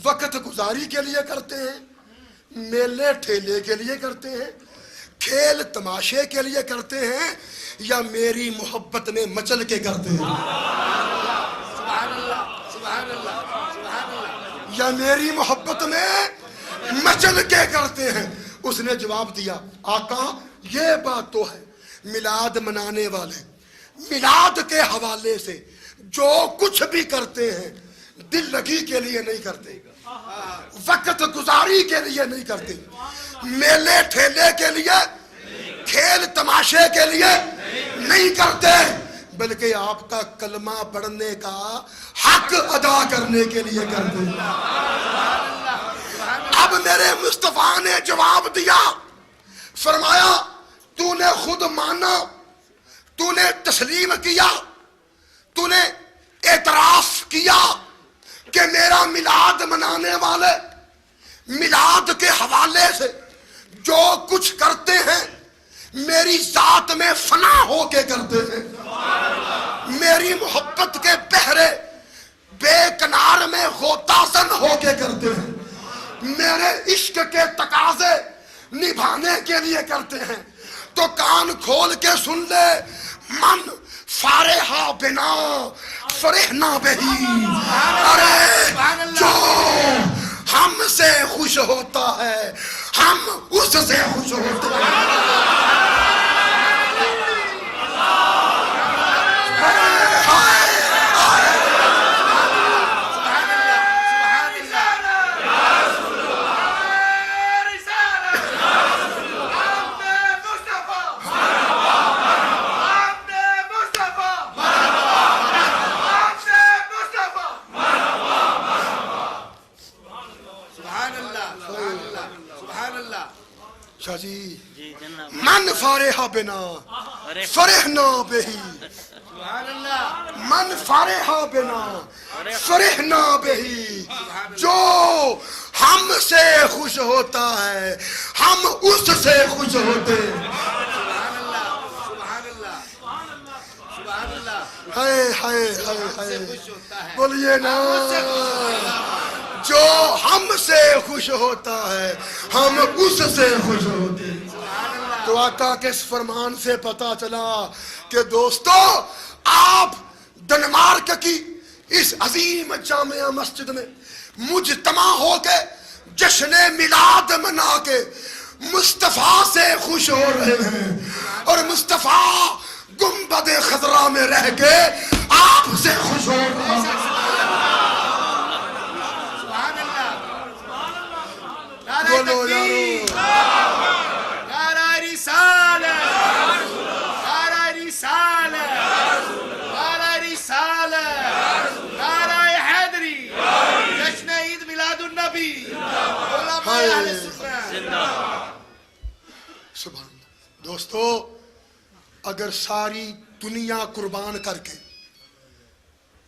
وقت گزاری کے لیے کرتے ہیں، میلے ٹھیلے کے لیے کرتے ہیں، کھیل تماشے کے لیے کرتے ہیں، یا میری محبت میں مچل کے کرتے ہیں؟ یا میری محبت میں مچل کے کرتے ہیں؟ اس نے جواب دیا، آقا یہ بات تو ہے، میلاد منانے والے میلاد کے حوالے سے جو کچھ بھی کرتے ہیں دل لگی کے لیے نہیں کرتے، وقت گزاری کے لیے نہیں کرتے، میلے ٹھیلے کے لیے، کھیل تماشے کے لیے نہیں کرتے، بلکہ آپ کا کلمہ پڑھنے کا حق ادا کرنے کے لیے کرتے۔ اب میرے مصطفیٰ نے جواب دیا، فرمایا تو نے خود مانا، تو نے تسلیم کیا، تو نے اعتراف کیا کہ میرا میلاد منانے والے میلاد کے حوالے سے جو کچھ کرتے ہیں میری ذات میں فنا ہو کے کرتے ہیں، میری محبت کے پہرے بے کنار میں غوطہ زن ہو کے کرتے ہیں، میرے عشق کے تقاضے نبھانے کے لیے کرتے ہیں۔ تو کان کھول کے سن لے، من فارحہ بنا فرحنا بہی، ارے جو ہم سے خوش ہوتا ہے ہم اس سے خوش ہوتے ہیں۔ فرح بنا فرحنا بہی سبحان اللہ من فرح بنا فرحنا بہی جو ہم سے خوش ہوتا ہے ہم اس سے خوش ہوتے سبحان اللہ سبحان اللہ سبحان اللہ ہائے ہائے ہائے سے ہائے خوش ہوتا ہے بولیے نا جو ہم سے خوش ہوتا ہے ہم اس سے خوش ہوتے ہیں سبحان اللہ تو آقا کے اس فرمان سے پتا چلا کہ دوستو آپ ڈنمارک کی اس عظیم جامع مسجد میں مجتمع ہو کے جشن میلاد منا کے مصطفیٰ سے خوش ہو رہے ہیں اور مصطفیٰ گنبد خضرا میں رہ کے آپ سے خوش ہو رہے ہیں سبحان اللہ نعرہ بولو تکبیر یارو نعرہ رسالت نعرہ رسالت نعرہ رسالت نعرہ حیدری جشن عید میلاد النبی علماء اہل سنت سبحان اللہ دوستو اگر ساری دنیا قربان کر کے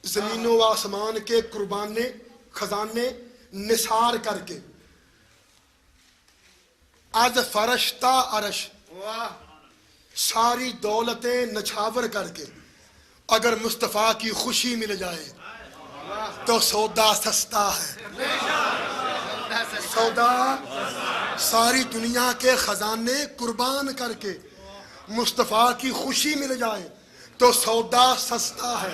زمین و آسمان کے قربانے خزانے نثار کر کے از فرش تا عرش واہ ساری دولتیں نچھاور کر کے اگر مصطفیٰ کی خوشی مل جائے تو سودا سستا ہے سودا ساری دنیا کے خزانے قربان کر کے مصطفیٰ کی خوشی مل جائے تو سودا سستا ہے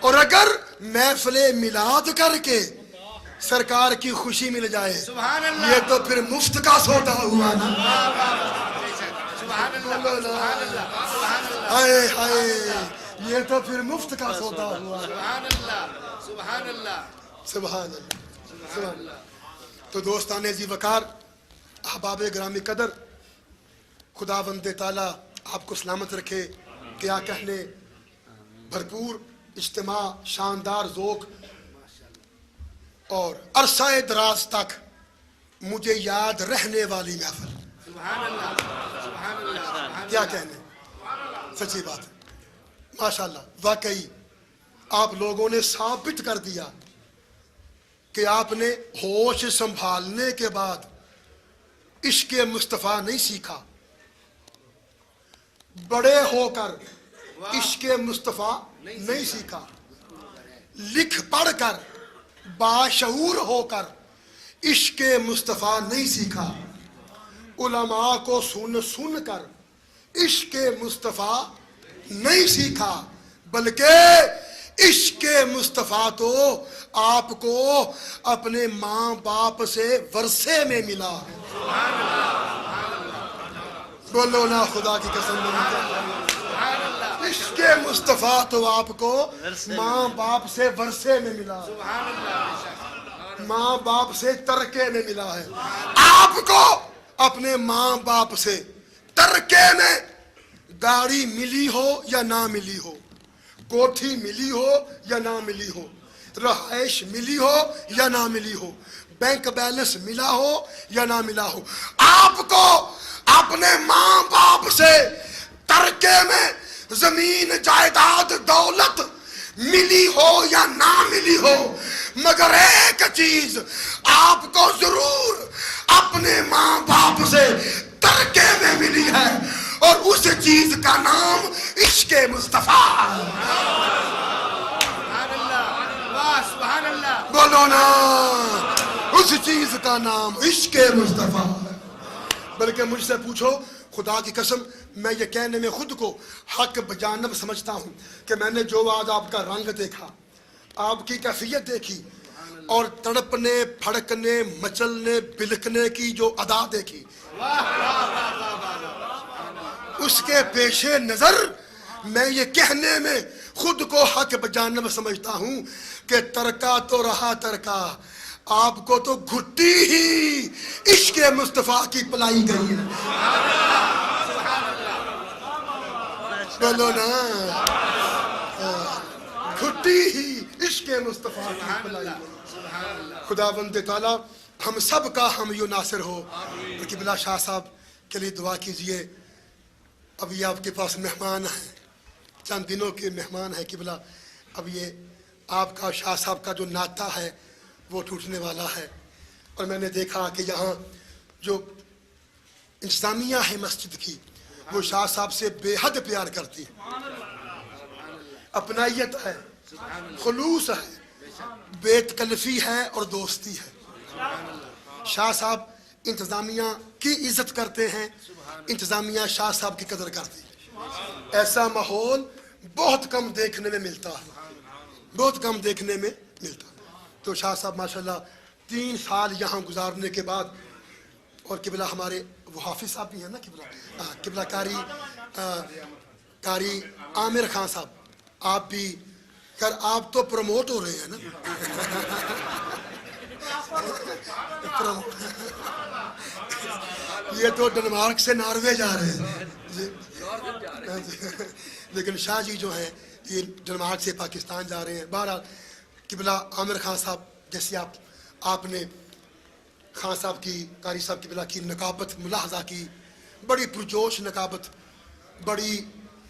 اور اگر محفل میلاد کر کے سرکار کی خوشی مل جائے سبحان اللہ یہ تو پھر مفت کا سودا ہوا نا سبحان اللہ سبحان اللہ سبحان اللہ ہائے ہائے یہ تو پھر مفت کا سودا ہوا سبحان اللہ سبحان اللہ سبحان اللہ سبحان اللہ تو دوستان ذی وقار احباب گرامی قدر خداوند تعالیٰ آپ کو سلامت رکھے کیا کہنے بھرپور اجتماع شاندار ذوق اور عرصہ دراز تک مجھے یاد رہنے والی محفل سبحان اللہ سبحان اللہ کیا کہنے سچی بات ہے ماشاءاللہ واقعی آپ لوگوں نے ثابت کر دیا کہ آپ نے ہوش سنبھالنے کے بعد عشق مصطفیٰ نہیں سیکھا بڑے ہو کر عشق مصطفیٰ نہیں سیکھا لکھ پڑھ کر باشعور ہو کر عشق مصطفیٰ نہیں سیکھا علماء کو سن کر عشق مصطفیٰ نہیں سیکھا بلکہ عشق مصطفیٰ تو آپ کو اپنے ماں باپ سے ورثے میں ملا ہے بولو نا خدا کی قسم عشق مصطفیٰ تو آپ کو ماں باپ سے ورثے میں ملا ہے ماں باپ سے ترکے میں ملا ہے آپ کو اپنے ماں باپ سے ترکے میں گاڑی ملی ہو یا نہ ملی ہو کوٹھی ملی ہو یا نہ ملی ہو رہائش ملی ہو یا نہ ملی ہو بینک بیلنس ملا ہو یا نہ ملا ہو آپ کو اپنے ماں باپ سے ترکے میں زمین جائیداد دولت ملی ہو یا نہ ملی ہو مگر ایک چیز آپ کو ضرور اپنے ماں باپ سے ترکے میں ملی ہے اور اس چیز کا نام عشق مصطفیٰ سبحان اللہ واہ سبحان اللہ بولو نا اس چیز کا نام عشق مصطفیٰ ہے بلکہ مجھ سے پوچھو خدا کی قسم میں یہ کہنے میں خود کو حق بجانب سمجھتا ہوں کہ میں نے جو آج آپ کا رنگ دیکھا آپ کی کیفیت دیکھی اور تڑپنے پھڑکنے مچلنے بلکنے کی جو ادا دیکھی اس کے پیش نظر میں یہ کہنے میں خود کو حق بجانب سمجھتا ہوں کہ ترکا تو رہا ترکا آپ کو تو گھٹی ہی عشق مصطفیٰ کی پلائی گئی ہے بولو نا گھٹی ہی عشق مصطفیٰ کی پلائی گئی خداوند تعالیٰ ہم سب کا ہم یو ناصر ہو کہ بلا شاہ صاحب کے لیے دعا کیجئے اب یہ آپ کے پاس مہمان ہیں, چند دنوں کے مہمان ہیں قبلہ. اب یہ آپ کا شاہ صاحب کا جو ناطہ ہے وہ ٹوٹنے والا ہے, اور میں نے دیکھا کہ یہاں جو انتظامیہ ہے مسجد کی وہ شاہ صاحب سے بے حد پیار کرتی ہے, اپنائیت ہے, خلوص ہے, بے تکلفی ہے اور دوستی ہے. شاہ صاحب انتظامیہ کی عزت کرتے ہیں, انتظامیہ شاہ صاحب کی قدر کرتی ہے. ایسا ماحول بہت کم دیکھنے میں ملتا ہے, بہت کم دیکھنے میں ملتا ہے. تو شاہ صاحب ماشاءاللہ 3 سال یہاں گزارنے کے بعد, اور قبلہ ہمارے وہ حافظ صاحب بھی ہیں نا قبلہ, قبلہ قاری عامر خان صاحب, آپ بھی خیر آپ تو پروموٹ ہو رہے ہیں نا. یہ تو ڈنمارک سے ناروے جا رہے ہیں, لیکن شاہ جی جو ہیں یہ ڈنمارک سے پاکستان جا رہے ہیں. بہرحال قبلہ عامر خان صاحب جیسے آپ نے خان صاحب کی, قاری صاحب قبلہ کی نقابت ملاحظہ کی, بڑی پرجوش نقابت, بڑی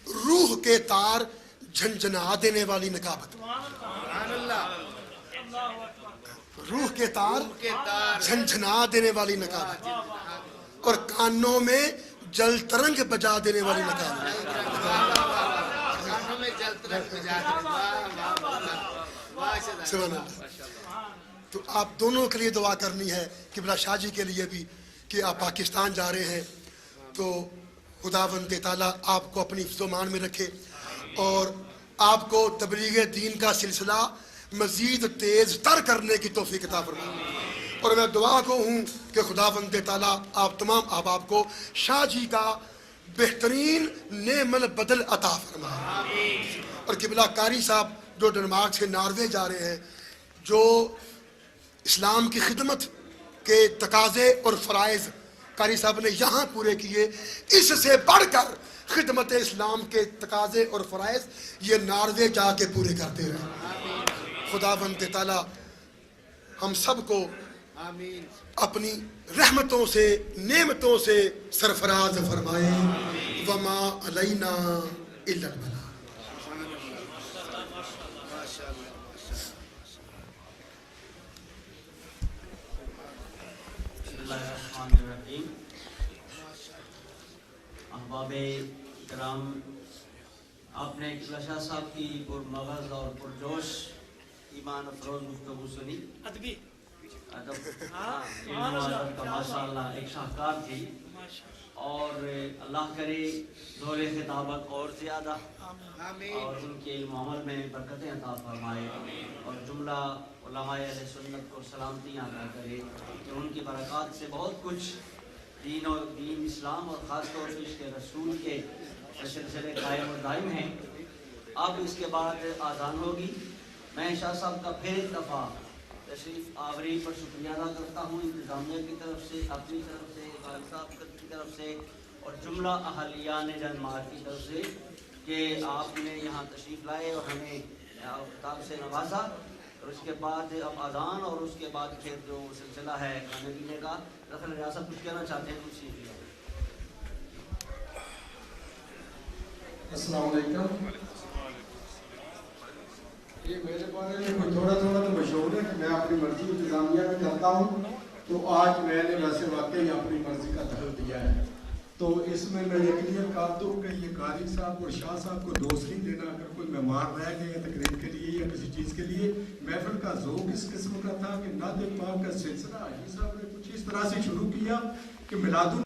روح کے تار جھنجھنا دینے والی نقابت, روح کے تار جھنجھنا دینے والی نقابت, اور کانوں میں جل ترنگ بجا دینے والی نقابت. سبحان اللہ. تو آپ دونوں کے لیے دعا کرنی ہے, قبلہ شاہ جی کے لیے بھی کہ آپ پاکستان جا رہے ہیں, تو خداوند تعالیٰ آپ کو اپنی حفظ و امان میں رکھے اور آپ کو تبلیغ دین کا سلسلہ مزید تیز تر کرنے کی توفیق عطا فرمائے. اور میں دعا کو ہوں کہ خداوند تعالیٰ آپ تمام احباب کو شاہ جی کا بہترین نعم البدل عطا فرمائے. اور قبلہ قاری صاحب جو ڈنمارک سے ناروے جا رہے ہیں, جو اسلام کی خدمت کے تقاضے اور فرائض قاری صاحب نے یہاں پورے کیے, اس سے بڑھ کر خدمت اسلام کے تقاضے اور فرائض یہ ناروے جا کے پورے کرتے رہے. خداوند تعالیٰ ہم سب کو اپنی رحمتوں سے نعمتوں سے سرفراز فرمائے. وما علینا الا البلاغ. احباب کرام, آپ نے قبلہ شاہ صاحب کی پرمغز اور پرجوش ایمان افروز گفتگو سنی. ادبی ادب کا ماشاءاللہ ایک شاہکار تھی, اور اللہ کرے زور خطابت اور زیادہ, اور ان کے علم و عمل میں برکتیں عطا فرمائے, اور جملہ علماء اہل سنت کو سلامتیاں عطا کرے کہ ان کی برکات سے بہت کچھ دین اسلام اور خاص طور پر عشق رسول کے سلسلے قائم و دائم ہیں. اب اس کے بعد آذان ہوگی. میں شاہ صاحب کا پھر ایک دفعہ تشریف آوری پر شکریہ ادا کرتا ہوں, انتظامیہ کی طرف سے, اپنی طرف سے, قاری صاحب کی طرف سے, اور جملہ اہلیان ڈنمارک کی طرف سے کہ آپ نے یہاں تشریف لائے اور ہمیں خطاب سے نوازا. اور اس کے بعد اب اذان, اور اس کے بعد پھر جو سلسلہ ہے کھانے پینے کا. رفل ریاست کچھ کہنا چاہتے ہیں, کچھ سیکھ لیا. السلام علیکم. یہ میرے بارے میں کوئی تھوڑا تھوڑا تو مشہور ہے کہ میں اپنی مرضی انتظامیہ میں کرتا ہوں, تو آج میں نے ویسے واقعی اپنی مرضی کا دخل دیا ہے. تو اس میں یہ کلیئر کر دوں کہ یہ قاری صاحب اور شاہ صاحب کو دوست نہیں دینا. اگر کوئی مہمان رہ گئے تقریب کے لیے یا کسی چیز کے لیے, محفل کا ذوق اس قسم کا تھا کہ نعت پاک کا سلسلہ حاجی صاحب نے کچھ اس طرح سے شروع کیا کہ میلاد